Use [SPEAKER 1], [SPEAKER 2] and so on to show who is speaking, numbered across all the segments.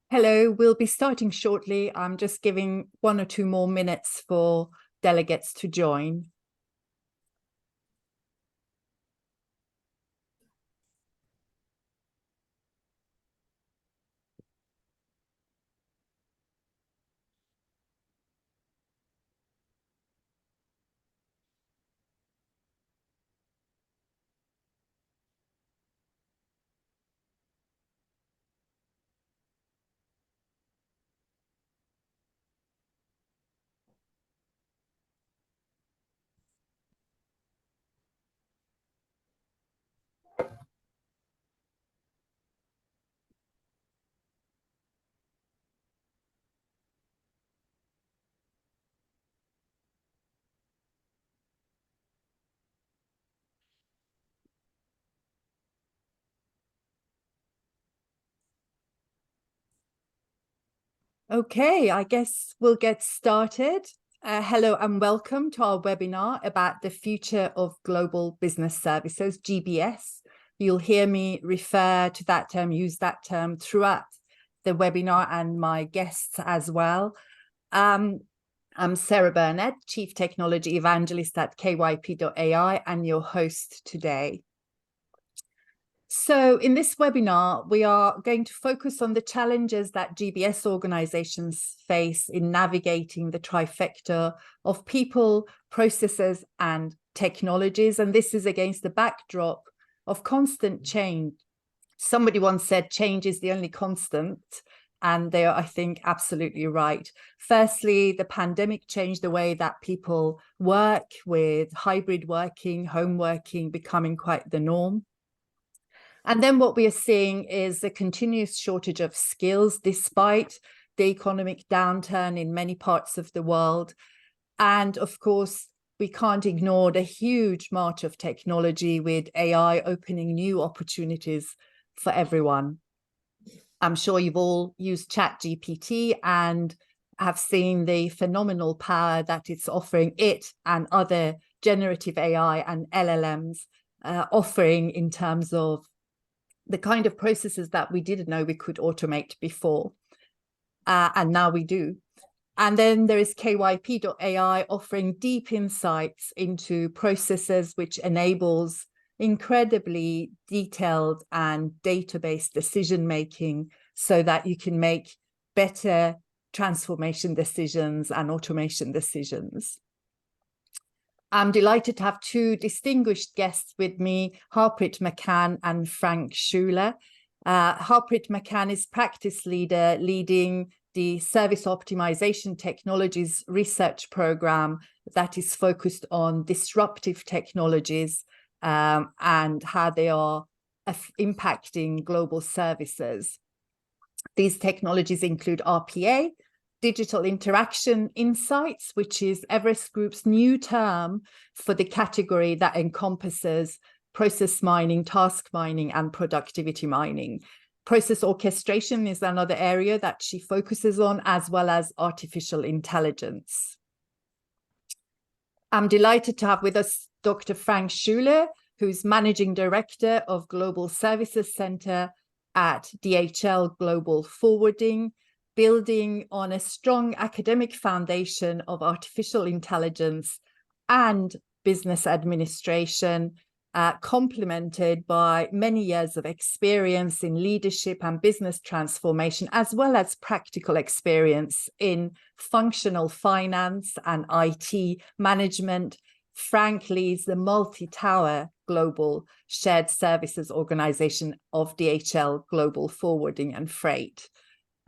[SPEAKER 1] Hello, we'll be starting shortly. I'm just giving 1 or 2 more minutes for delegates to join. Okay, I guess we'll get started. Hello and welcome to our webinar about the future of global business services, GBS. You'll hear me refer to that term, use that term throughout the webinar and my guests as well. I'm Sarah Burnett, Chief Technology Evangelist at KYP.ai and your host today. So in this webinar, we are going to focus on the challenges that GBS organizations face in navigating the trifecta of people, processes, and technologies. And this is against the backdrop of constant change. Somebody once said change is the only constant, and they are, I think, absolutely right. Firstly, the pandemic changed the way that people work, with hybrid working, home working becoming quite the norm. And then what we are seeing is a continuous shortage of skills despite the economic downturn in many parts of the world. And of course, we can't ignore the huge march of technology with AI opening new opportunities for everyone. I'm sure you've all used ChatGPT and have seen the phenomenal power that it's offering, it and other generative AI and LLMs offering in terms of the kind of processes that we didn't know we could automate before. And now we do. And then there is KYP.ai offering deep insights into processes, which enables incredibly detailed and database decision-making so that you can make better transformation decisions and automation decisions. I'm delighted to have two distinguished guests with me, Harpreet McCann and Frank Schuler. Harpreet McCann is practice leader leading the Service Optimization Technologies research program that is focused on disruptive technologies and how they are impacting global services. These technologies include RPA, Digital Interaction Insights, which is Everest Group's new term for the category that encompasses process mining, task mining, and productivity mining. Process orchestration is another area that she focuses on, as well as artificial intelligence. I'm delighted to have with us Dr. Frank Schuler, who's Managing Director of Global Services Center at DHL Global Forwarding, building on a strong academic foundation of artificial intelligence and business administration, complemented by many years of experience in leadership and business transformation, as well as practical experience in functional finance and IT management. Frank leads the multi-tower global shared services organization of DHL Global Forwarding and Freight.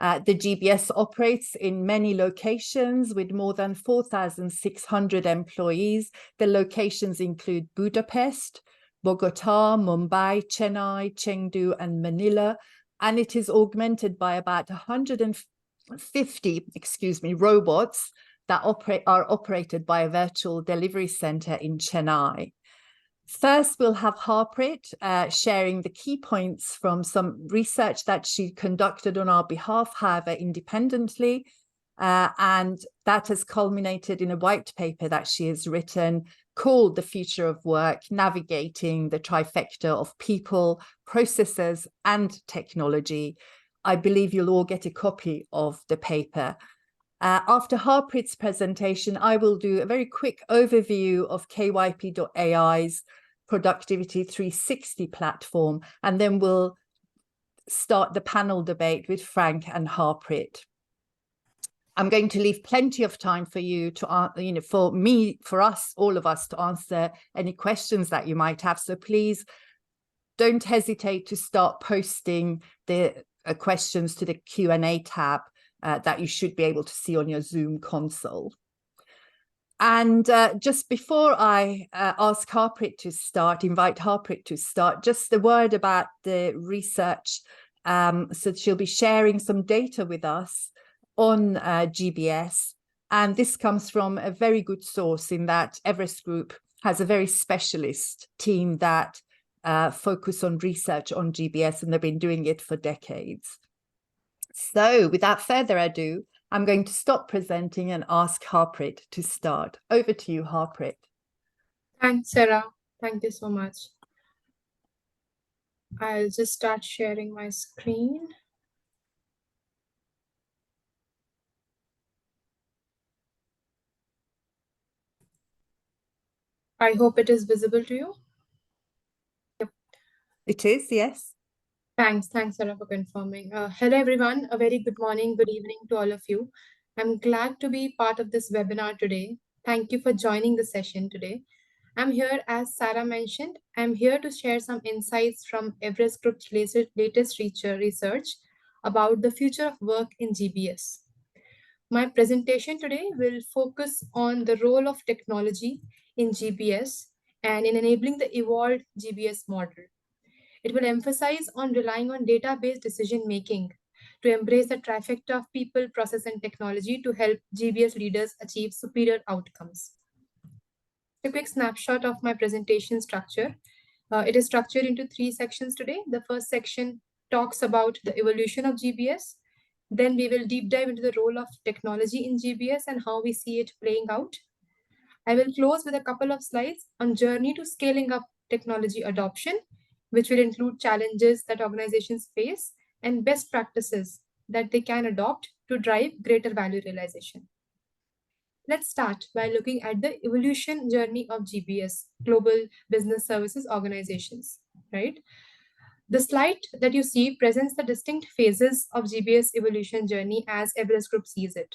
[SPEAKER 1] The GBS operates in many locations with more than 4,600 employees. The locations include Budapest, Bogota, Mumbai, Chennai, Chengdu, and Manila, and it is augmented by about 150, robots that are operated by a virtual delivery center in Chennai. First, we'll have Harpreet sharing the key points from some research that she conducted on our behalf, however, independently. And that has culminated in a white paper that she has written called The Future of Work, Navigating the Trifecta of People, Processes, and Technology. I believe you'll all get a copy of the paper. After Harpreet's presentation, I will do a very quick overview of KYP.ai's Productivity 360 platform, and then we'll start the panel debate with Frank and Harpreet. I'm going to leave plenty of time for you to, for us, all of us, to answer any questions that you might have. So please don't hesitate to start posting the questions to the Q&A tab that you should be able to see on your Zoom console. And just before I invite Harpreet to start, just a word about the research. So she'll be sharing some data with us on GBS. And this comes from a very good source, in that Everest Group has a very specialist team that focus on research on GBS, and they've been doing it for decades. So without further ado, I'm going to stop presenting and ask Harpreet to start. Over to you, Harpreet.
[SPEAKER 2] Thanks, Sarah. Thank you so much. I'll just start sharing my screen. I hope it is visible to you.
[SPEAKER 1] Yep. It is, yes.
[SPEAKER 2] Thanks, Sarah, for confirming. Hello, everyone. A very good morning, good evening to all of you. I'm glad to be part of this webinar today. Thank you for joining the session today. I'm here, as Sarah mentioned, I'm here to share some insights from Everest Group's latest research about the future of work in GBS. My presentation today will focus on the role of technology in GBS and in enabling the evolved GBS model. It will emphasize on relying on data-based decision-making to embrace the trifecta of people, process, and technology to help GBS leaders achieve superior outcomes. A quick snapshot of my presentation structure. It is structured into 3 sections today. The first section talks about the evolution of GBS. Then we will deep dive into the role of technology in GBS and how we see it playing out. I will close with a couple of slides on journey to scaling up technology adoption, which will include challenges that organizations face and best practices that they can adopt to drive greater value realization. Let's start by looking at the evolution journey of GBS, Global Business Services Organizations, right? The slide that you see presents the distinct phases of GBS evolution journey as Everest Group sees it.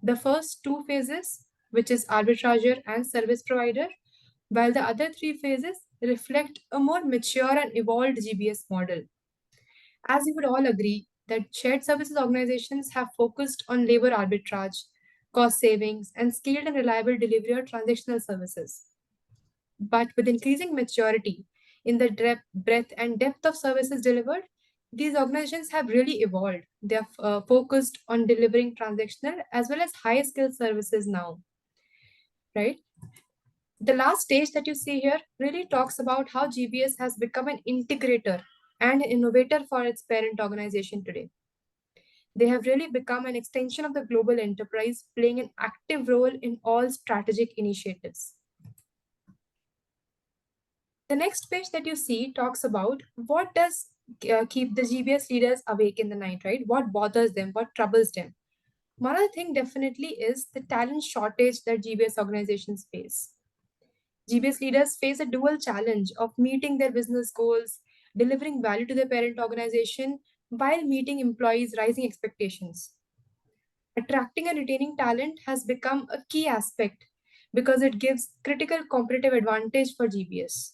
[SPEAKER 2] The first 2 phases, which is arbitrager and service provider, while the other 3 phases reflect a more mature and evolved GBS model. As you would all agree that shared services organizations have focused on labor arbitrage, cost savings, and skilled and reliable delivery of transactional services. But with increasing maturity in the breadth and depth of services delivered, these organizations have really evolved. They are focused on delivering transactional as well as high-skill services now, right? The last stage that you see here really talks about how GBS has become an integrator and an innovator for its parent organization today. They have really become an extension of the global enterprise, playing an active role in all strategic initiatives. The next page that you see talks about what does keep the GBS leaders awake in the night, right? What bothers them, what troubles them. One other thing definitely is the talent shortage that GBS organizations face. GBS leaders face a dual challenge of meeting their business goals, delivering value to their parent organization, while meeting employees' rising expectations. Attracting and retaining talent has become a key aspect because it gives critical competitive advantage for GBS.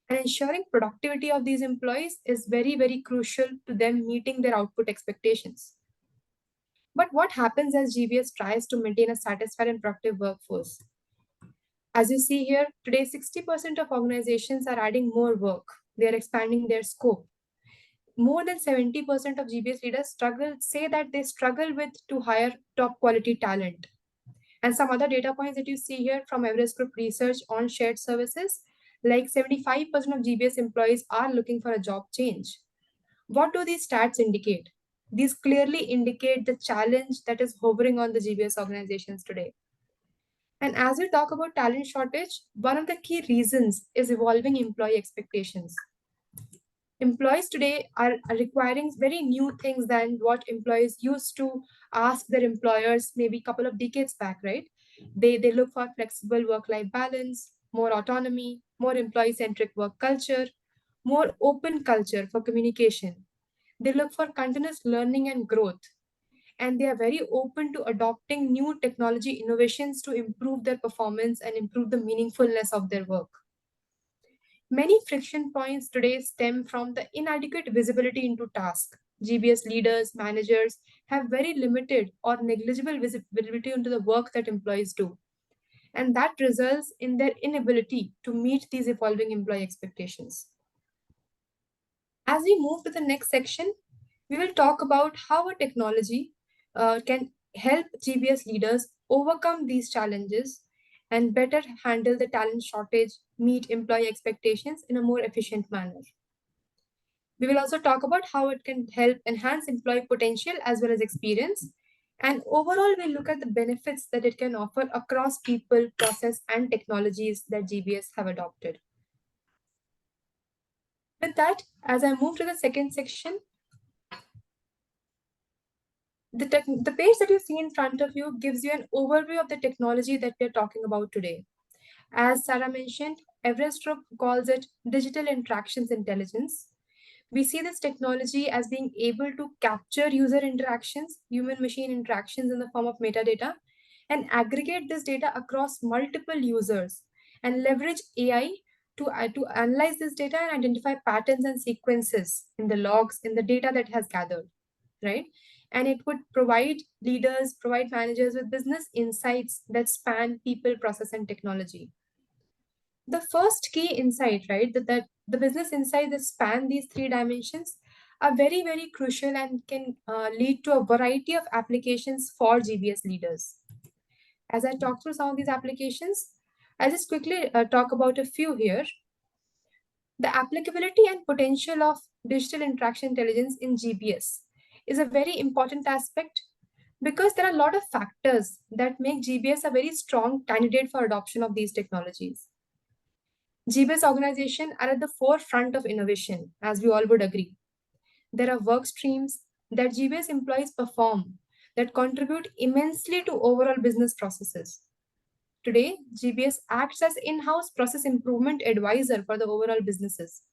[SPEAKER 2] And ensuring productivity of these employees is very, very crucial to them meeting their output expectations. But what happens as GBS tries to maintain a satisfied and productive workforce? As you see here, today 60% of organizations are adding more work. They are expanding their scope. More than 70% of GBS leaders say that they struggle to hire top quality talent. And some other data points that you see here from Everest Group research on shared services, like 75% of GBS employees are looking for a job change. What do these stats indicate? These clearly indicate the challenge that is hovering on the GBS organizations today. And as we talk about talent shortage, one of the key reasons is evolving employee expectations. Employees today are requiring very new things than what employees used to ask their employers maybe a couple of decades back, right? They look for flexible work-life balance, more autonomy, more employee-centric work culture, more open culture for communication. They look for continuous learning and growth, and they are very open to adopting new technology innovations to improve their performance and improve the meaningfulness of their work. Many friction points today stem from the inadequate visibility into task. GBS leaders, managers have very limited or negligible visibility into the work that employees do, and that results in their inability to meet these evolving employee expectations. As we move to the next section, we will talk about how a technology can help GBS leaders overcome these challenges and better handle the talent shortage, meet employee expectations in a more efficient manner. We will also talk about how it can help enhance employee potential as well as experience. And overall, we'll look at the benefits that it can offer across people, process, and technologies that GBS have adopted. With that, as I move to the second section, the page that you see in front of you gives you an overview of the technology that we're talking about today. As Sarah mentioned, Everestrup calls it digital interactions intelligence. We see this technology as being able to capture user interactions, human machine interactions in the form of metadata, and aggregate this data across multiple users and leverage AI to analyze this data and identify patterns and sequences in the logs, in the data that has gathered, right? And it would provide leaders, provide managers with business insights that span people, process, and technology. The first key insight, right, that the business insights that span these three dimensions are very, very crucial and can lead to a variety of applications for GBS leaders. As I talk through some of these applications, I'll just quickly talk about a few here. The applicability and potential of digital interaction intelligence in GBS is a very important aspect because there are a lot of factors that make GBS a very strong candidate for adoption of these technologies. GBS organizations are at the forefront of innovation, as we all would agree. There are work streams that GBS employees perform that contribute immensely to overall business processes. Today, GBS acts as in-house process improvement advisor for the overall businesses.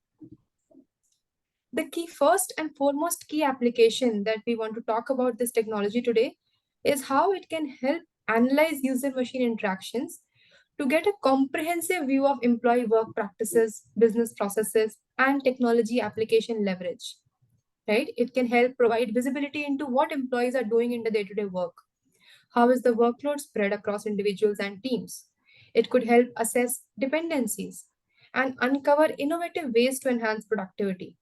[SPEAKER 2] The key first and foremost key application that we want to talk about this technology today is how it can help analyze user-machine interactions to get a comprehensive view of employee work practices, business processes, and technology application leverage. Right? It can help provide visibility into what employees are doing in the day-to-day work. How is the workload spread across individuals and teams? It could help assess dependencies and uncover innovative ways to enhance productivity.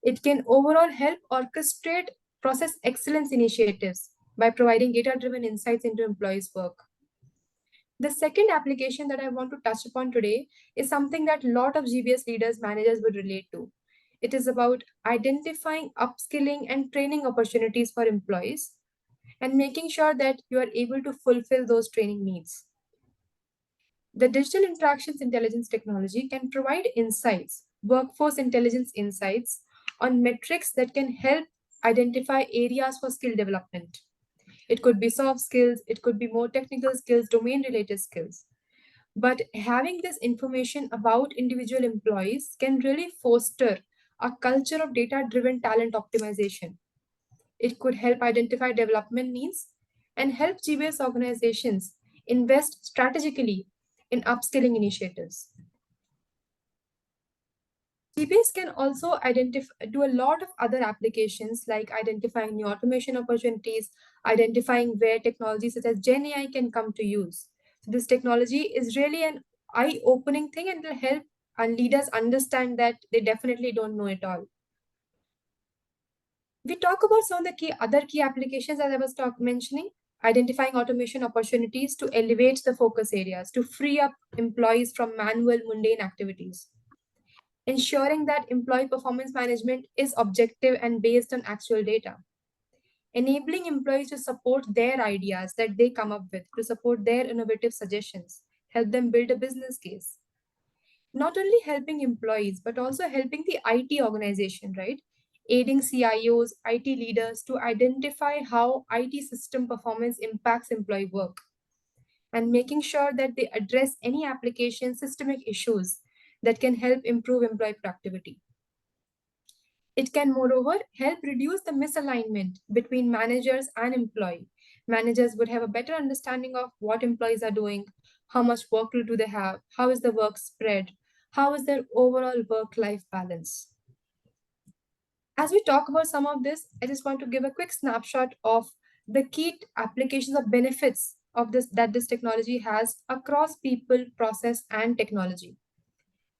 [SPEAKER 2] It can overall help orchestrate process excellence initiatives by providing data-driven insights into employees' work. The second application that I want to touch upon today is something that a lot of GBS leaders, managers would relate to. It is about identifying upskilling and training opportunities for employees and making sure that you are able to fulfill those training needs. The digital interactions intelligence technology can provide insights, workforce intelligence insights on metrics that can help identify areas for skill development. It could be soft skills, it could be more technical skills, domain related skills. But having this information about individual employees can really foster a culture of data driven talent optimization. It could help identify development needs and help GBS organizations invest strategically in upskilling initiatives. GBS can also do a lot of other applications like identifying new automation opportunities, identifying where technologies such as Gen AI can come to use. So this technology is really an eye-opening thing and will help leaders understand that they definitely don't know it all. We talk about some of the other key applications as I was mentioning, identifying automation opportunities to elevate the focus areas, to free up employees from manual mundane activities. Ensuring that employee performance management is objective and based on actual data. Enabling employees to support their ideas that they come up with, to support their innovative suggestions, help them build a business case. not only helping employees, but also helping the IT organization, right? Aiding CIOs, IT leaders to identify how IT system performance impacts employee work and making sure that they address any application systemic issues that can help improve employee productivity. It can, moreover, help reduce the misalignment between managers and employee. Managers would have a better understanding of what employees are doing, how much workload do they have, how is the work spread, how is their overall work-life balance. As we talk about some of this, I just want to give a quick snapshot of the key applications or benefits of this technology has across people, process, and technology.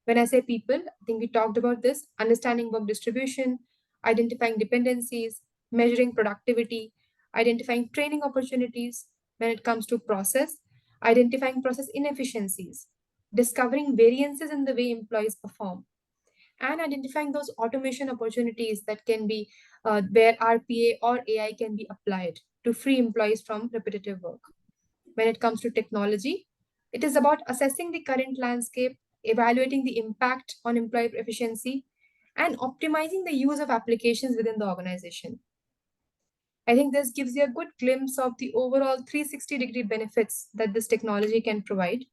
[SPEAKER 2] When I say people, I think we talked about this understanding work distribution, identifying dependencies, measuring productivity, identifying training opportunities. When it comes to process, identifying process inefficiencies, discovering variances in the way employees perform, and identifying those automation opportunities that can be where RPA or AI can be applied to free employees from repetitive work. When it comes to technology, it is about assessing the current landscape, evaluating the impact on employee efficiency, and optimizing the use of applications within the organization. I think this gives you a good glimpse of the overall 360-degree benefits that this technology can provide.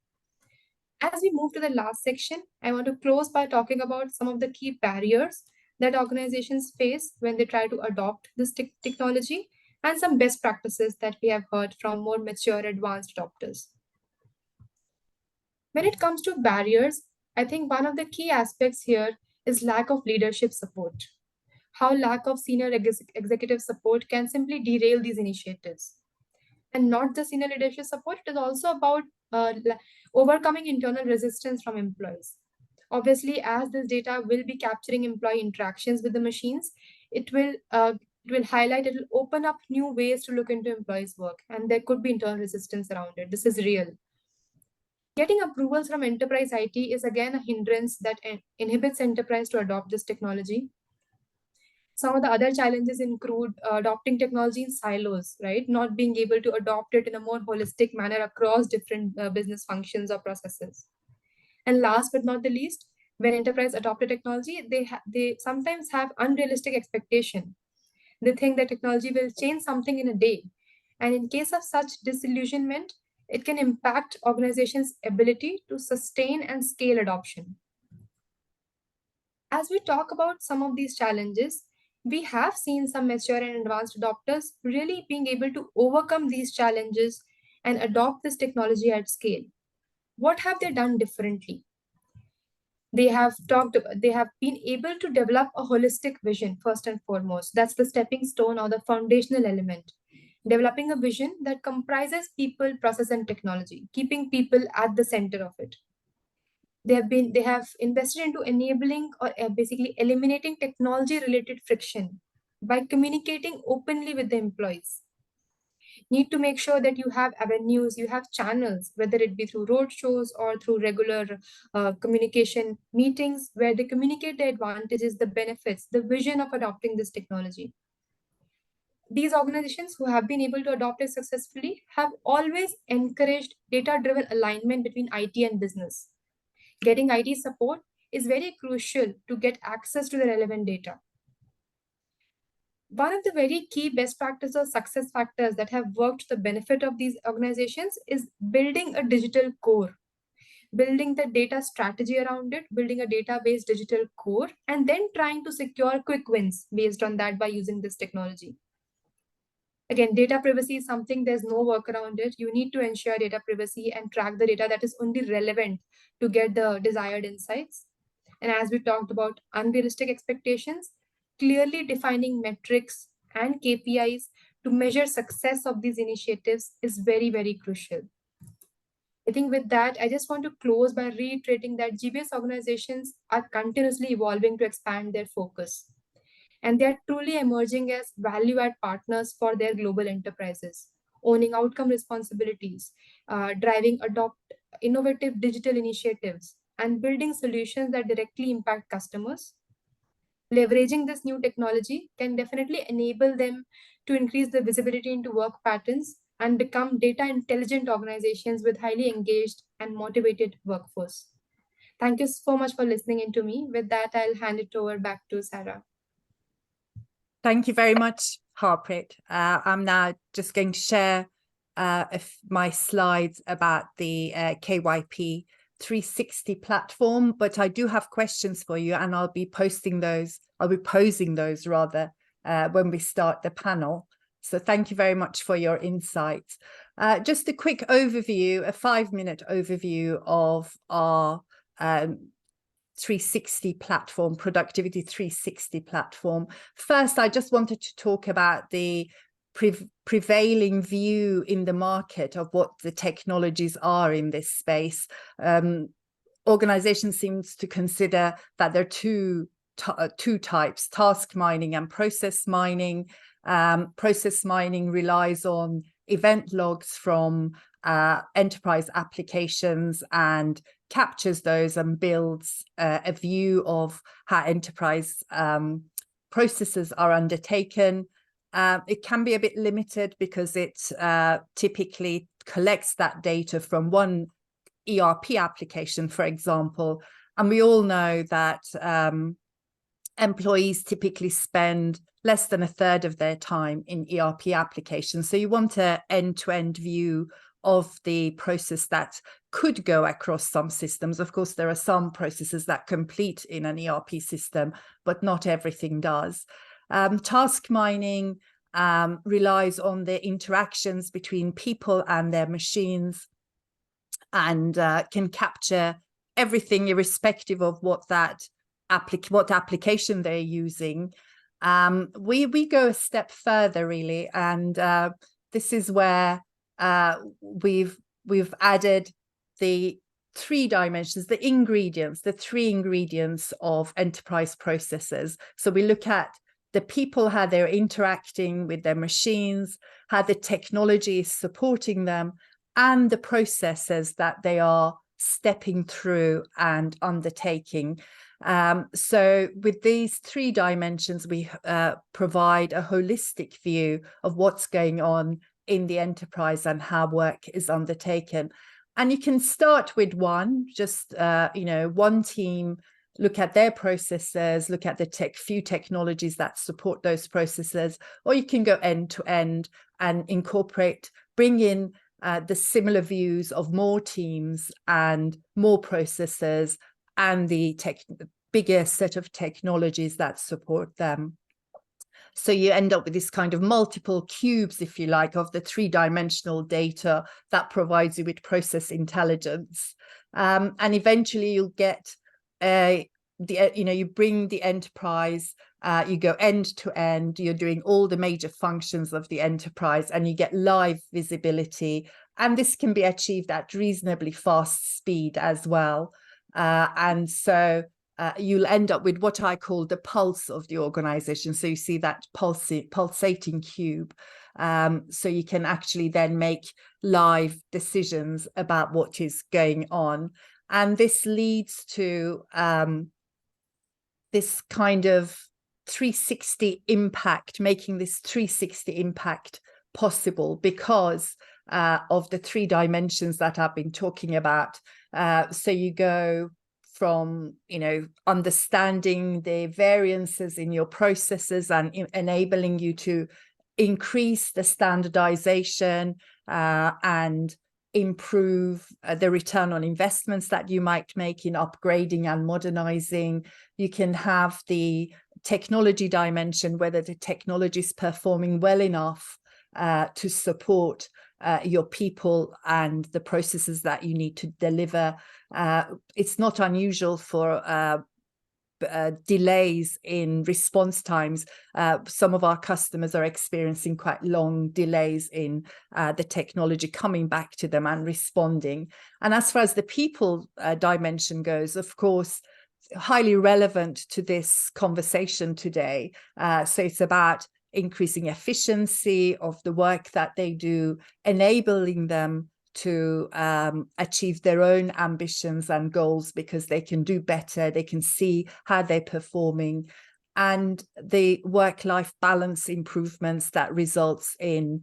[SPEAKER 2] As we move to the last section, I want to close by talking about some of the key barriers that organizations face when they try to adopt this technology and some best practices that we have heard from more mature, advanced adopters. When it comes to barriers, I think one of the key aspects here is lack of leadership support. How lack of senior executive support can simply derail these initiatives. And not just senior leadership support, it is also about overcoming internal resistance from employees. Obviously, as this data will be capturing employee interactions with the machines, it will highlight, it will open up new ways to look into employees' work, and there could be internal resistance around it. This is real. Getting approvals from enterprise IT is again a hindrance that inhibits enterprise to adopt this technology. Some of the other challenges include adopting technology in silos, right? Not being able to adopt it in a more holistic manner across different business functions or processes. And last but not the least, when enterprise adopt a technology, they sometimes have unrealistic expectation. They think that technology will change something in a day. And in case of such disillusionment, it can impact organizations' ability to sustain and scale adoption. As we talk about some of these challenges, we have seen some mature and advanced adopters really being able to overcome these challenges and adopt this technology at scale. What have they done differently? They have been able to develop a holistic vision first and foremost. That's the stepping stone or the foundational element. Developing a vision that comprises people, process, and technology, keeping people at the center of it. They have invested into enabling or basically eliminating technology related friction by communicating openly with the employees. Need to make sure that you have avenues, you have channels, whether it be through road shows or through regular communication meetings, where they communicate the advantages, the benefits, the vision of adopting this technology. These organizations who have been able to adopt it successfully have always encouraged data driven alignment between IT and business. Getting IT support is very crucial to get access to the relevant data. One of the very key best practices or success factors that have worked to the benefit of these organizations is building a digital core, building the data strategy around it, building a database digital core, and then trying to secure quick wins based on that by using this technology. Again, data privacy is something, there's no work around it. You need to ensure data privacy and track the data that is only relevant to get the desired insights. And as we talked about unrealistic expectations, clearly defining metrics and KPIs to measure success of these initiatives is very, very crucial. I think with that, I just want to close by reiterating that GBS organizations are continuously evolving to expand their focus. And they are truly emerging as value-add partners for their global enterprises, owning outcome responsibilities, driving innovative digital initiatives, and building solutions that directly impact customers. Leveraging this new technology can definitely enable them to increase the visibility into work patterns and become data intelligent organizations with highly engaged and motivated workforce. Thank you so much for listening in to me. With that, I'll hand it over back to Sarah.
[SPEAKER 1] Thank you very much, Harpreet. I'm now just going to share my slides about the KYP 360 platform, but I do have questions for you, and I'll be posting those. I'll be posing those rather when we start the panel. So thank you very much for your insights. Just a quick overview, a 5-minute overview of our 360 platform, Productivity 360 platform. First, I just wanted to talk about the prevailing view in the market of what the technologies are in this space. Organizations seems to consider that there are two types, task mining and process mining. Process mining relies on event logs from enterprise applications and captures those and builds a view of how enterprise processes are undertaken. It can be a bit limited because it typically collects that data from one ERP application, for example. And we all know that employees typically spend less than a third of their time in ERP applications. So you want an end-to-end view of the process that could go across some systems. Of course, there are some processes that complete in an ERP system, but not everything does. Task mining relies on the interactions between people and their machines, and can capture everything irrespective of what application they're using. We go a step further, really, and this is where we've added the 3 dimensions, the ingredients, the 3 ingredients of enterprise processes. So we look at the people, how they're interacting with their machines, how the technology is supporting them, and the processes that they are stepping through and undertaking. So with these 3 dimensions, we provide a holistic view of what's going on in the enterprise and how work is undertaken. And you can start with one, just one team, look at their processes, look at the few technologies that support those processes, or you can go end to end and bring in the similar views of more teams and more processes and the bigger set of technologies that support them. So you end up with this kind of multiple cubes, if you like, of the 3-dimensional data that provides you with process intelligence. And eventually you'll get you bring the enterprise, you go end to end, you're doing all the major functions of the enterprise, and you get live visibility. And this can be achieved at reasonably fast speed as well. And so you'll end up with what I call the pulse of the organization. So you see that pulsating cube. So you can actually then make live decisions about what is going on. And this leads to this kind of 360 impact, making this 360 impact possible because of the 3 dimensions that I've been talking about. So you go from understanding the variances in your processes and enabling you to increase the standardization and improve the return on investments that you might make in upgrading and modernizing. You can have the technology dimension, whether the technology is performing well enough to support your people and the processes that you need to deliver. It's not unusual for delays in response times. Some of our customers are experiencing quite long delays in the technology coming back to them and responding. And as far as the people dimension goes, of course, highly relevant to this conversation today. So it's about increasing efficiency of the work that they do, enabling them to achieve their own ambitions and goals because they can do better, they can see how they're performing, and the work-life balance improvements that results in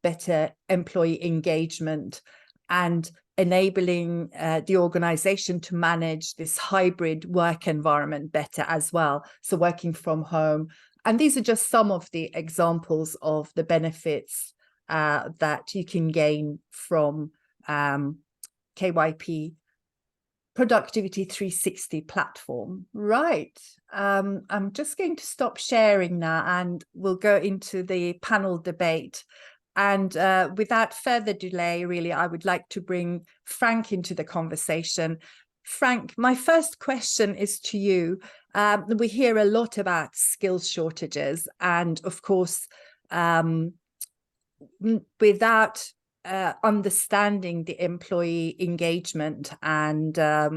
[SPEAKER 1] better employee engagement and enabling the organization to manage this hybrid work environment better as well. So working from home. And these are just some of the examples of the benefits that you can gain from KYP Productivity 360 platform. Right. I'm just going to stop sharing now and we'll go into the panel debate. And without further delay, really, I would like to bring Frank into the conversation. Frank, my first question is to you. We hear a lot about skills shortages, and of course, without understanding the employee engagement and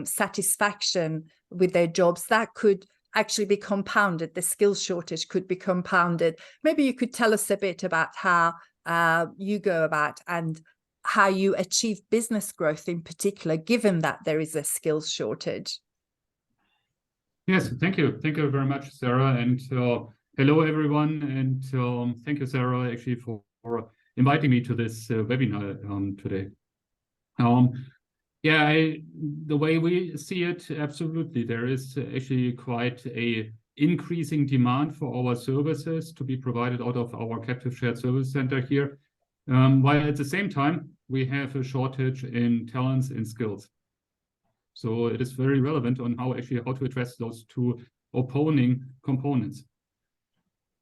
[SPEAKER 1] satisfaction with their jobs, that could actually be compounded. The skills shortage could be compounded. Maybe you could tell us a bit about how you go about and how you achieve business growth in particular, given that there is a skills shortage.
[SPEAKER 3] Yes, thank you. Thank you very much, Sarah. And hello, everyone. And thank you, Sarah, actually, for inviting me to this webinar today. Yeah, the way we see it, absolutely, there is actually quite a increasing demand for our services to be provided out of our captive shared service center here, while at the same time, we have a shortage in talents and skills. So it is very relevant on how to address those two opposing components.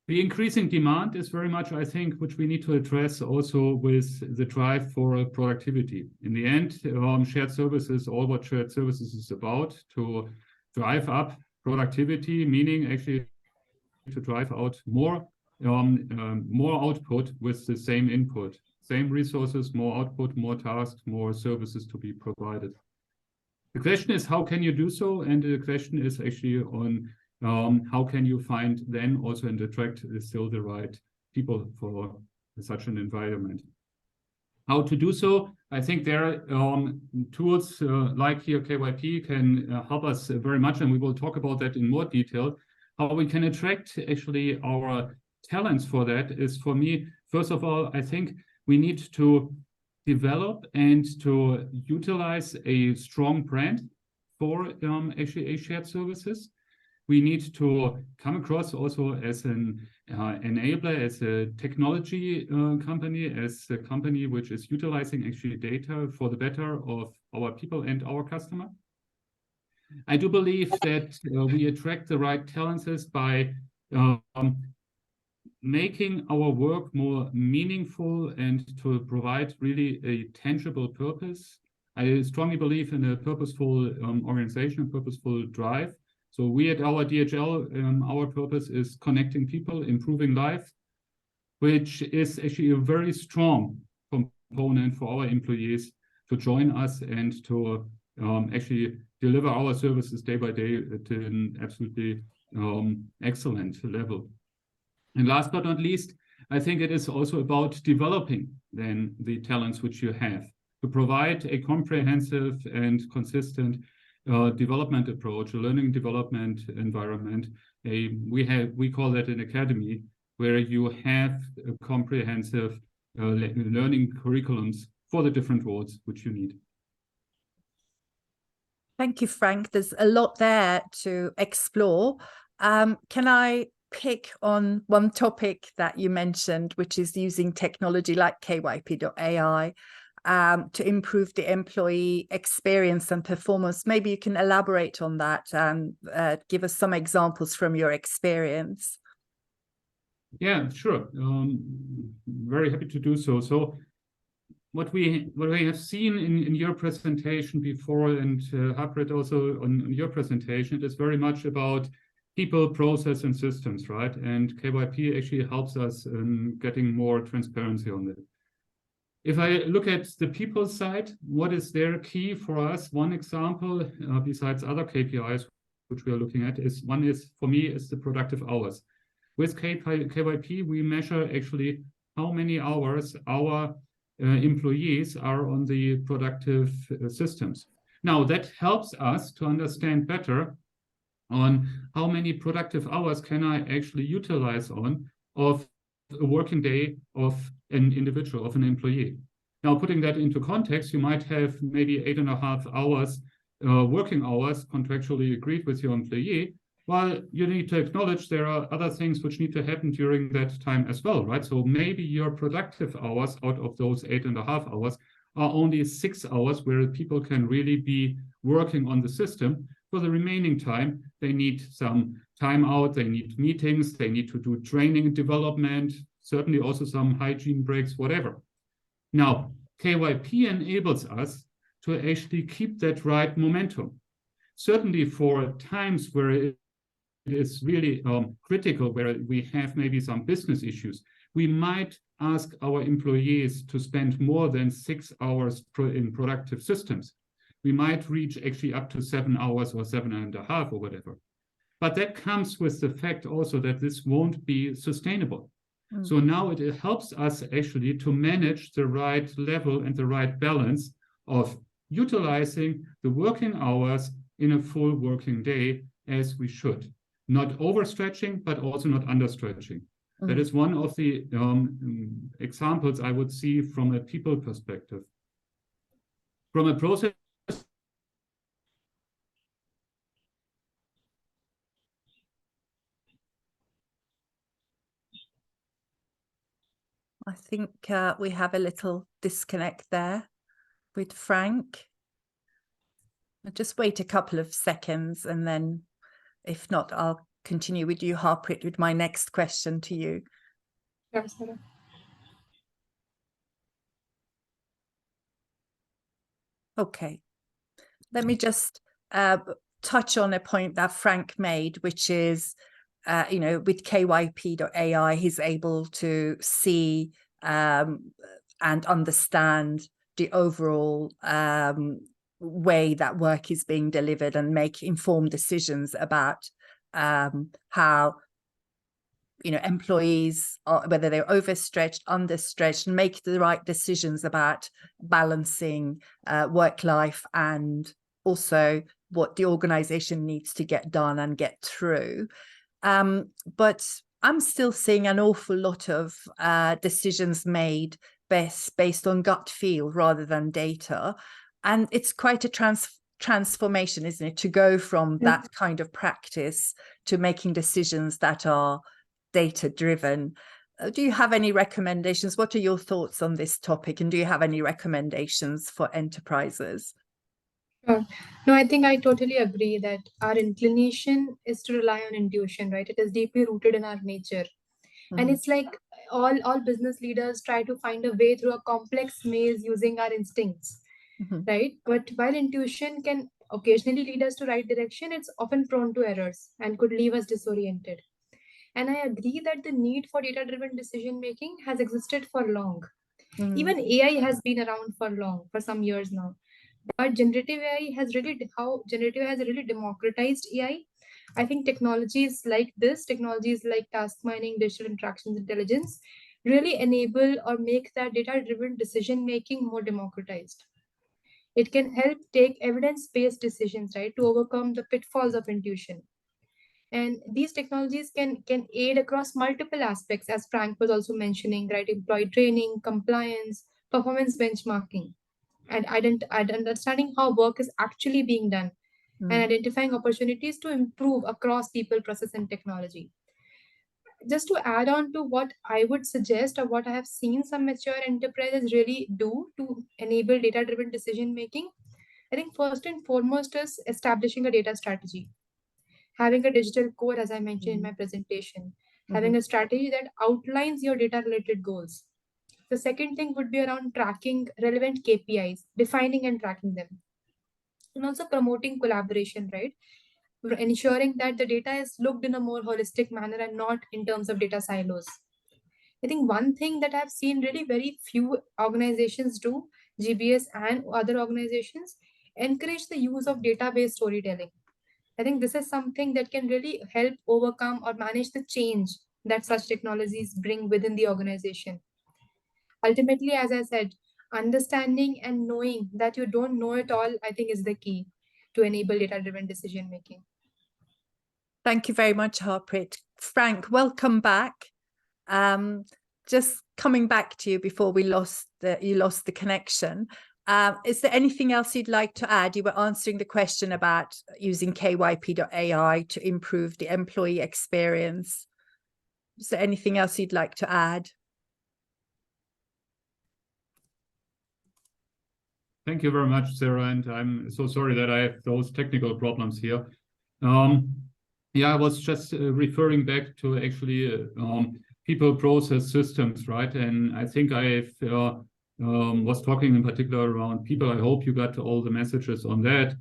[SPEAKER 3] The increasing demand is very much, I think, which we need to address also with the drive for productivity. In the end, shared services, all what shared services is about, to drive up productivity, meaning actually to drive out more output with the same input, same resources, more output, more tasks, more services to be provided. The question is, how can you do so? And the question is actually on how can you find then also and attract still the right people for such an environment? How to do so? I think there are tools like here KYP can help us very much, and we will talk about that in more detail. How we can attract actually our talents for that is, for me, first of all, I think we need to develop and to utilize a strong brand for actually shared services. We need to come across also as an enabler, as a technology company, as a company which is utilizing actually data for the better of our people and our customer. I do believe that we attract the right talents by making our work more meaningful and to provide really a tangible purpose. I strongly believe in a purposeful organization, a purposeful drive. So we at our DHL, our purpose is connecting people, improving life, which is actually a very strong component for our employees to join us and to actually deliver our services day by day at an absolutely excellent level. And last but not least, I think it is also about developing then the talents which you have to provide a comprehensive and consistent development approach, a learning development environment. We call that an academy, where you have a comprehensive learning curriculums for the different roles which you need.
[SPEAKER 1] Thank you, Frank. There's a lot there to explore. Can I pick on one topic that you mentioned, which is using technology like KYP.ai to improve the employee experience and performance? Maybe you can elaborate on that and give us some examples from your experience.
[SPEAKER 3] Yeah, sure. Very happy to do so. So what we have seen in your presentation before, and Harpreet also on your presentation, it is very much about people, process, and systems, right? And KYP actually helps us in getting more transparency on that. If I look at the people side, what is their key for us? One example, besides other KPIs which we are looking at, is for me is the productive hours. With KYP, we measure actually how many hours our employees are on the productive systems. Now that helps us to understand better on how many productive hours can I actually utilize of a working day of an individual, of an employee. Now, putting that into context, you might have maybe 8.5 hours working hours contractually agreed with your employee. Well, you need to acknowledge there are other things which need to happen during that time as well, right? So maybe your productive hours out of those 8.5 hours are only 6 hours where people can really be working on the system. For the remaining time, they need some time out, they need meetings, they need to do training and development, certainly also some hygiene breaks, whatever. Now, KYP enables us to actually keep that right momentum. Certainly for times where it is really critical, where we have maybe some business issues, we might ask our employees to spend more than 6 hours in productive systems. We might reach actually up to 7 hours or 7.5 or whatever. But that comes with the fact also that this won't be sustainable. So now it helps us actually to manage the right level and the right balance of utilizing the working hours in a full working day as we should. Not overstretching, but also not understretching. That is one of the examples I would see from a people perspective. From a process
[SPEAKER 1] I think we have a little disconnect there with Frank. I'll just wait a couple of seconds, and then if not, I'll continue with you, Harpreet, with my next question to you.
[SPEAKER 2] Sure, Sarah.
[SPEAKER 1] Okay, let me just touch on a point that Frank made, which is, with KYP.ai, he's able to see and understand the overall way that work is being delivered and make informed decisions about how employees are, whether they're overstretched, understretched, and make the right decisions about balancing work life and also what the organization needs to get done and get through. But I'm still seeing an awful lot of decisions made based on gut feel rather than data. And it's quite a transformation, isn't it, to go from that kind of practice to making decisions that are data-driven. Do you have any recommendations? What are your thoughts on this topic? And do you have any recommendations for enterprises?
[SPEAKER 2] Sure. No, I think I totally agree that our inclination is to rely on intuition, right? It is deeply rooted in our nature. And it's like all business leaders try to find a way through a complex maze using our instincts, right? But while intuition can occasionally lead us to right direction, it's often prone to errors and could leave us disoriented. And I agree that the need for data-driven decision making has existed for long. Even AI has been around for some years now. But generative AI has really democratized AI. I think technologies like task mining, digital interactions intelligence, really enable or make that data-driven decision making more democratized. It can help take evidence-based decisions, right, to overcome the pitfalls of intuition. And these technologies can aid across multiple aspects, as Frank was also mentioning, right? Employee training, compliance, performance benchmarking, and understanding how work is actually being done, and identifying opportunities to improve across people, process, and technology. Just to add on to what I would suggest, or what I have seen some mature enterprises really do to enable data-driven decision making, I think first and foremost is establishing a data strategy. Having a digital core, as I mentioned in my presentation, having a strategy that outlines your data related goals. The second thing would be around tracking relevant KPIs, defining and tracking them. And also promoting collaboration, right? Ensuring that the data is looked in a more holistic manner and not in terms of data silos. I think one thing that I've seen really very few organizations do, GBS and other organizations, encourage the use of database storytelling. I think this is something that can really help overcome or manage the change that such technologies bring within the organization. Ultimately, as I said, understanding and knowing that you don't know it all, I think, is the key to enable data-driven decision making.
[SPEAKER 1] Thank you very much, Harpreet. Frank, welcome back. just coming back to you before you lost the connection. Is there anything else you'd like to add? You were answering the question about using KYP.ai to improve the employee experience. Is there anything else you'd like to add?
[SPEAKER 3] Thank you very much, Sarah, and I'm so sorry that I have those technical problems here. Yeah, I was just referring back to actually people, process, systems, right? And I think I was talking in particular around people. I hope you got all the messages on that.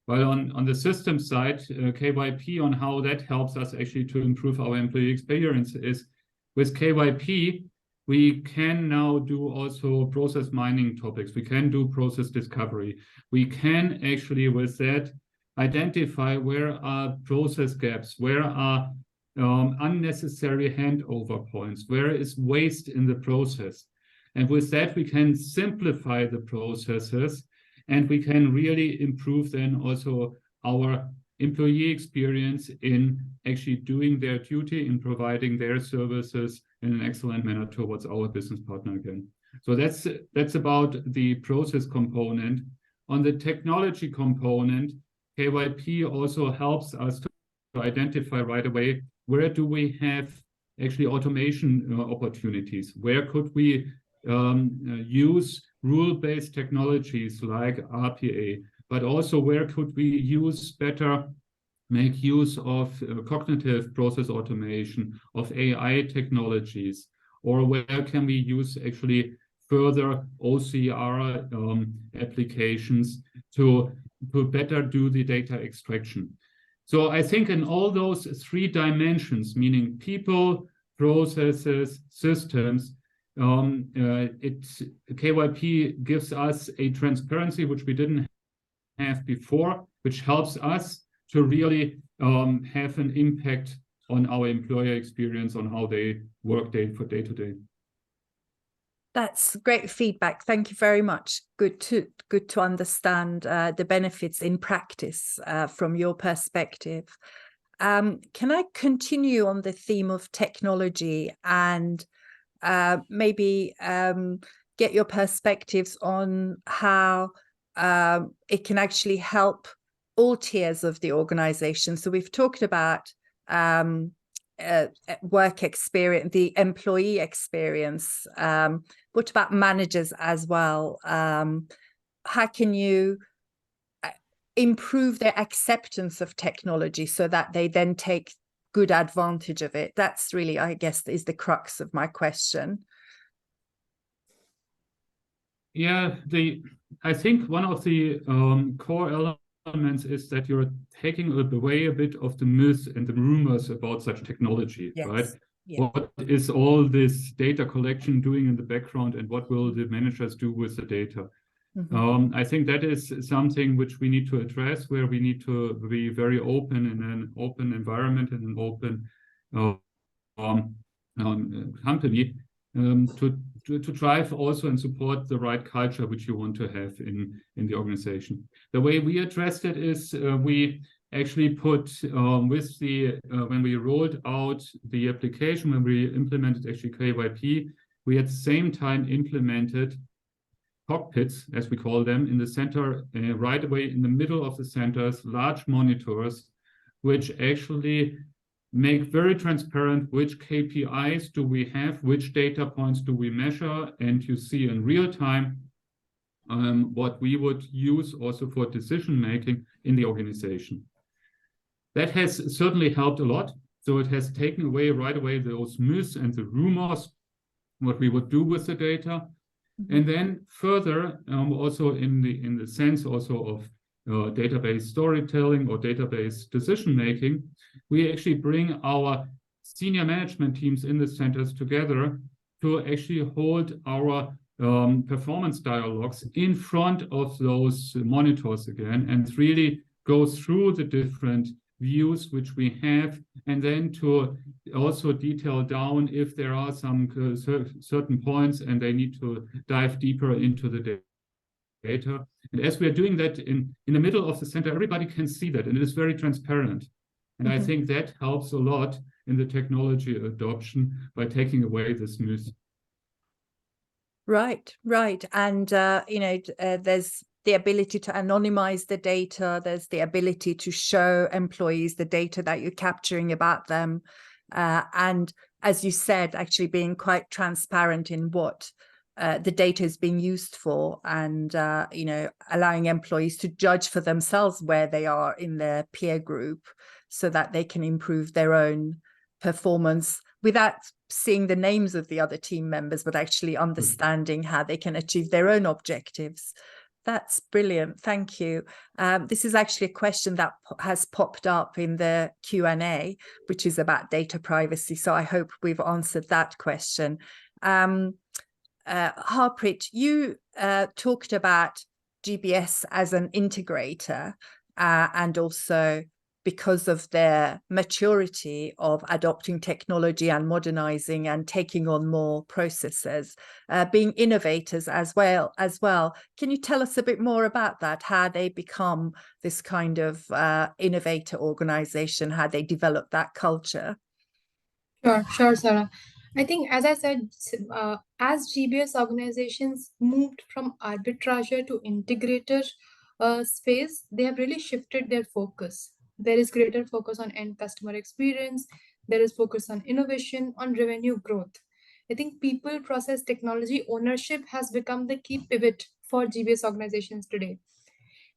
[SPEAKER 3] But on the system side, KYP, on how that helps us actually to improve our employee experience is with KYP, we can now do also process mining topics. We can do process discovery. We can actually with that identify where are process gaps, where are unnecessary handover points, where is waste in the process. And with that, we can simplify the processes, and we can really improve then also our employee experience in actually doing their duty, in providing their services in an excellent manner towards our business partner again. So that's about the process component. On the technology component, KYP also helps us to identify right away where do we have actually automation opportunities, where could we use rule-based technologies like RPA, but also where could we make use of cognitive process automation, of AI technologies, or where can we use actually further OCR applications to better do the data extraction. So I think in all those three dimensions, meaning people, processes, systems, KYP gives us a transparency which we didn't have before, which helps us to really have an impact on our employer experience, on how they work day to day.
[SPEAKER 1] That's great feedback. Thank you very much. Good to understand the benefits in practice from your perspective. Can I continue on the theme of technology and maybe get your perspectives on how it can actually help all tiers of the organization? So we've talked about work experience, the employee experience. What about managers as well? How can you improve their acceptance of technology so that they then take good advantage of it? That's really, I guess, is the crux of my question.
[SPEAKER 3] Yeah, I think one of the core elements is that you're taking away a bit of the myths and the rumors about such technology, yes. Right? Yeah. What is all this data collection doing in the background, and what will the managers do with the data? Mm-hmm. I think that is something which we need to address, where we need to be very open in an open environment and an open company to drive also and support the right culture which you want to have in the organization. The way we addressed it is we actually put with the when we rolled out the application, when we implemented actually KYP, we at the same time implemented cockpits, as we call them, in the center, right away in the middle of the centers, large monitors, which actually make very transparent which KPIs do we have, which data points do we measure, and you see in real time what we would use also for decision making in the organization. That has certainly helped a lot. So it has taken away right away those myths and the rumors, what we would do with the data. Mm-hmm. And then further, also in the sense also of database storytelling or database decision making, we actually bring our senior management teams in the centers together to actually hold our performance dialogues in front of those monitors again, and really go through the different views which we have, and then to also detail down if there are some certain points and they need to dive deeper into the data. And as we are doing that in the middle of the center, everybody can see that, and it is very transparent. And mm-hmm. I think that helps a lot in the technology adoption by taking away this myth.
[SPEAKER 1] Right, right. And, there's the ability to anonymize the data. There's the ability to show employees the data that you're capturing about them. And as you said, actually being quite transparent in what the data is being used for, and, allowing employees to judge for themselves where they are in their peer group so that they can improve their own performance without seeing the names of the other team members, but actually understanding how they can achieve their own objectives. That's brilliant. Thank you. This is actually a question that has popped up in the Q&A, which is about data privacy. So I hope we've answered that question. Harpreet, you talked about GBS as an integrator, and also because of their maturity of adopting technology and modernizing and taking on more processes, being innovators as well. Can you tell us a bit more about that, how they become this kind of innovator organization, how they develop that culture?
[SPEAKER 2] Sure, Sarah. I think, as I said, as GBS organizations moved from arbitrager to integrator space, they have really shifted their focus. There is greater focus on end customer experience. There is focus on innovation, on revenue growth. I think people, process, technology ownership has become the key pivot for GBS organizations today.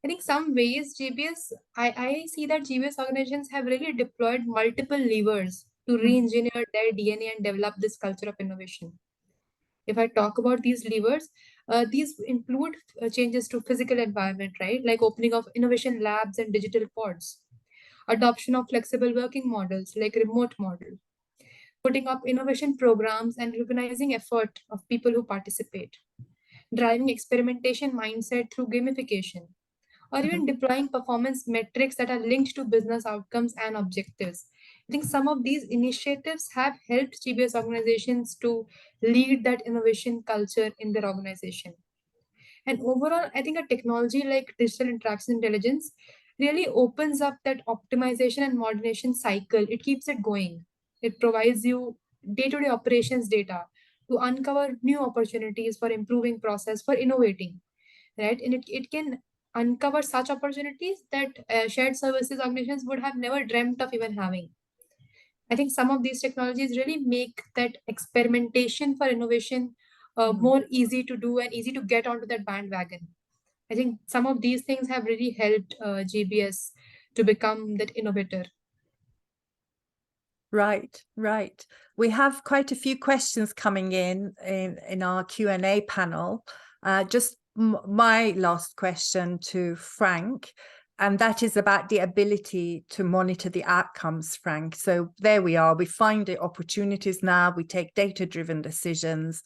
[SPEAKER 2] I think some ways I see that GBS organizations have really deployed multiple levers to re-engineer their DNA and develop this culture of innovation. If I talk about these levers, these include changes to physical environment, right? Like opening of innovation labs and digital pods, adoption of flexible working models like remote model, putting up innovation programs and recognizing effort of people who participate, driving experimentation mindset through gamification, or even deploying performance metrics that are linked to business outcomes and objectives. I think some of these initiatives have helped GBS organizations to lead that innovation culture in their organization. And overall, I think a technology like digital interaction intelligence really opens up that optimization and modernization cycle. It keeps it going. It provides you day-to-day operations data to uncover new opportunities for improving process, for innovating, right? And it can uncover such opportunities that shared services organizations would have never dreamt of even having. I think some of these technologies really make that experimentation for innovation more easy to do and easy to get onto that bandwagon. I think some of these things have really helped GBS to become that innovator.
[SPEAKER 1] Right, right. We have quite a few questions coming in our Q&A panel. Just my last question to Frank, and that is about the ability to monitor the outcomes, Frank. So there we are. We find the opportunities now. We take data-driven decisions,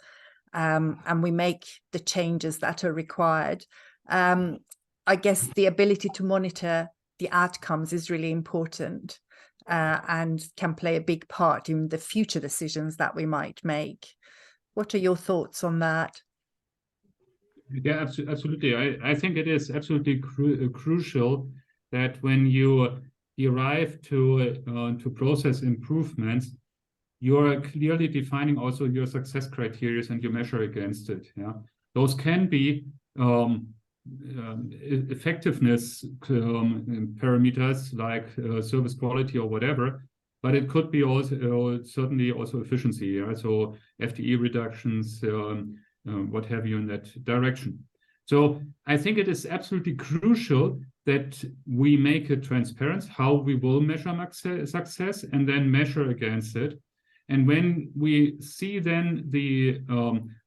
[SPEAKER 1] and we make the changes that are required. I guess the ability to monitor the outcomes is really important. And can play a big part in the future decisions that we might make. What are your thoughts on that?
[SPEAKER 3] Yeah, absolutely. I think it is absolutely crucial that when you arrive to process improvements, you're clearly defining also your success criteria and you measure against it. Yeah, those can be effectiveness parameters like service quality or whatever, but it could be also certainly also efficiency. Yeah? So FTE reductions, what have you in that direction. So I think it is absolutely crucial that we make it transparent how we will measure success and then measure against it. And when we see then the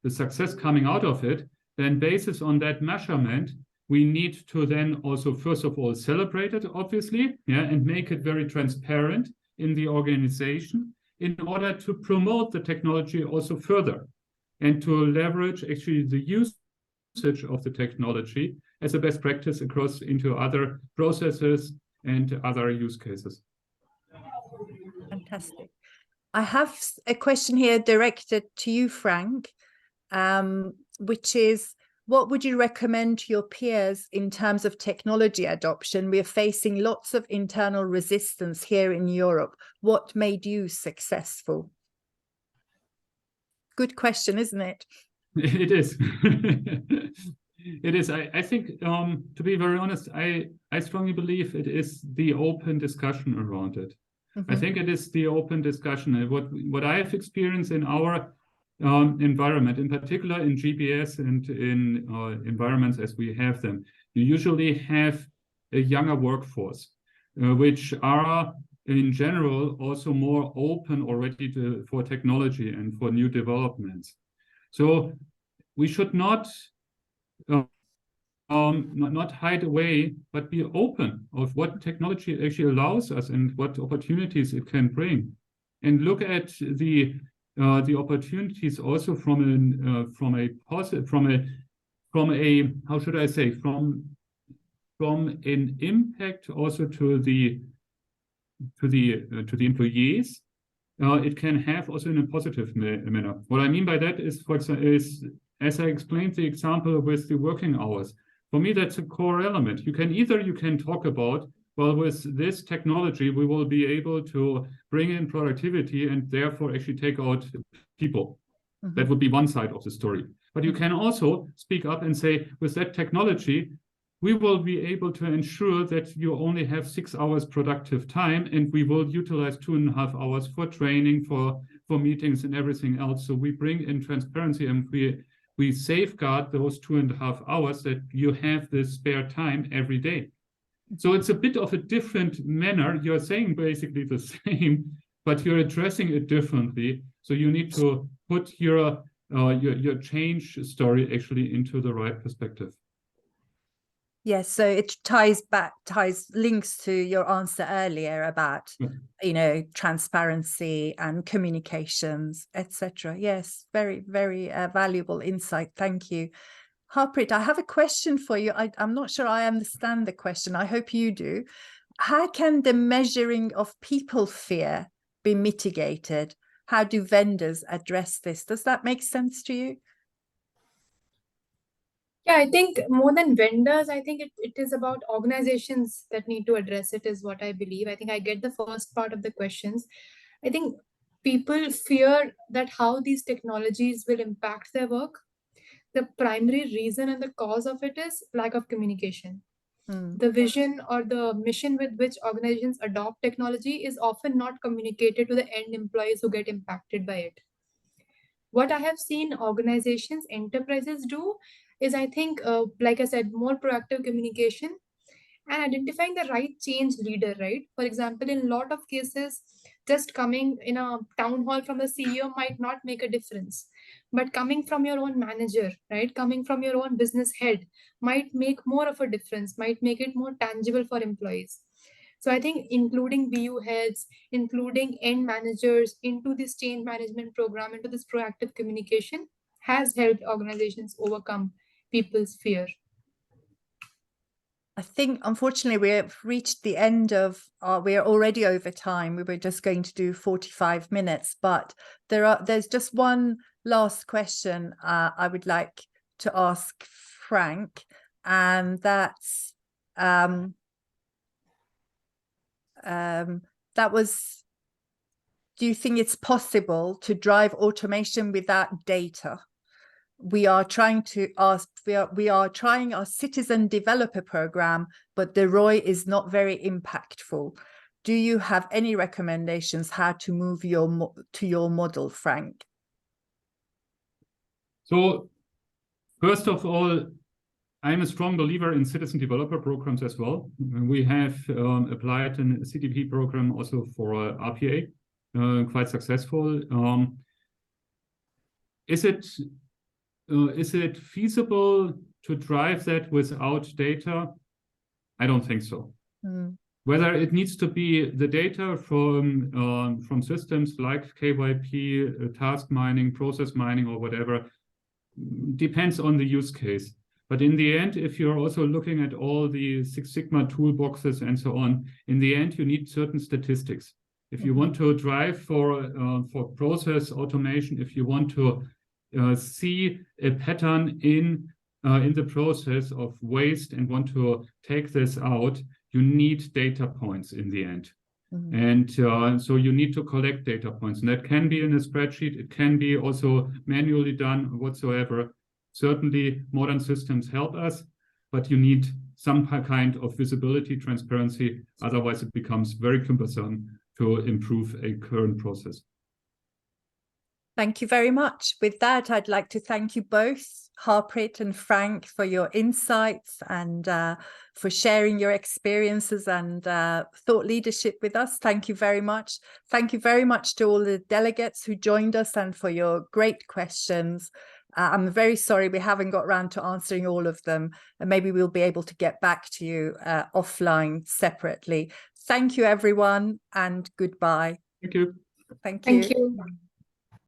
[SPEAKER 3] success coming out of it, then basis on that measurement, we need to then also, first of all, celebrate it, obviously, yeah, and make it very transparent in the organization in order to promote the technology also further and to leverage actually the usage of the technology as a best practice across into other processes and other use cases.
[SPEAKER 1] Fantastic. I have a question here directed to you, Frank, which is, what would you recommend to your peers in terms of technology adoption? We are facing lots of internal resistance here in Europe. What made you successful? Good question, isn't it?
[SPEAKER 3] It is. It is. I think, to be very honest, I strongly believe it is the open discussion around it. I think it is the open discussion. What I have experienced in our environment, in particular in GBS and in environments as we have them, you usually have a younger workforce, which are in general also more open already for technology and for new developments. So we should not hide away, but be open of what technology actually allows us and what opportunities it can bring, and look at the opportunities also from a how should I say, from an impact also to the employees. It can have also in a positive manner. What I mean by that is, for example, as I explained the example with the working hours. For me, that's a core element. You can talk about, well, with this technology, we will be able to bring in productivity and therefore actually take out people. That would be one side of the story. But you can also speak up and say, with that technology, we will be able to ensure that you only have 6 hours productive time, and we will utilize 2.5 hours for training, for meetings and everything else. So we bring in transparency, and we safeguard those 2.5 hours that you have this spare time every day. So it's a bit of a different manner. You're saying basically the same, but you're addressing it differently. So you need to put your change story actually into the right perspective.
[SPEAKER 1] Yes, so it links to your answer earlier about, transparency and communications, etc. Yes, very, very valuable insight. Thank you. Harpreet, I have a question for you. I'm not sure I understand the question. I hope you do. How can the measuring of people fear be mitigated? How do vendors address this? Does that make sense to you?
[SPEAKER 2] Yeah, I think more than vendors, I think it is about organizations that need to address it, is what I believe. I think I get the first part of the questions. I think people fear that how these technologies will impact their work. The primary reason and the cause of it is lack of communication. The vision or the mission with which organizations adopt technology is often not communicated to the end employees who get impacted by it. What I have seen organizations, enterprises do is, I think, like I said, more proactive communication and identifying the right change leader, right? For example, in a lot of cases, just coming in a town hall from the CEO might not make a difference, but coming from your own manager, right? Coming from your own business head might make more of a difference, might make it more tangible for employees. So I think including BU heads, including end managers into this change management program, into this proactive communication has helped organizations overcome people's fear.
[SPEAKER 1] I think, unfortunately, we have reached the end of we're already over time. We were just going to do 45 minutes, but there's just one last question I would like to ask Frank, and that's do you think it's possible to drive automation without data? We are trying our citizen developer program, but the ROI is not very impactful. Do you have any recommendations how to move to your model, Frank?
[SPEAKER 3] So first of all, I'm a strong believer in citizen developer programs as well. We have applied a CDP program also for RPA, quite successful. Is it feasible to drive that without data? I don't think so. Whether it needs to be the data from systems like KYP, task mining, process mining, or whatever, depends on the use case. But in the end, if you're also looking at all the Six Sigma toolboxes and so on, in the end, you need certain statistics. If you want to drive for process automation, if you want to see a pattern in the process of waste and want to take this out, you need data points in the end. And so you need to collect data points, and that can be in a spreadsheet. It can be also manually done whatsoever. Certainly modern systems help us, but you need some kind of visibility, transparency. Otherwise it becomes very cumbersome to improve a current process.
[SPEAKER 1] Thank you very much. With that, I'd like to thank you both, Harpreet and Frank, for your insights and for sharing your experiences and thought leadership with us. Thank you very much. Thank you very much to all the delegates who joined us and for your great questions. I'm very sorry we haven't got around to answering all of them, and maybe we'll be able to get back to you offline separately. Thank you, everyone, and goodbye.
[SPEAKER 3] Thank you.
[SPEAKER 1] Thank you.
[SPEAKER 2] Thank you.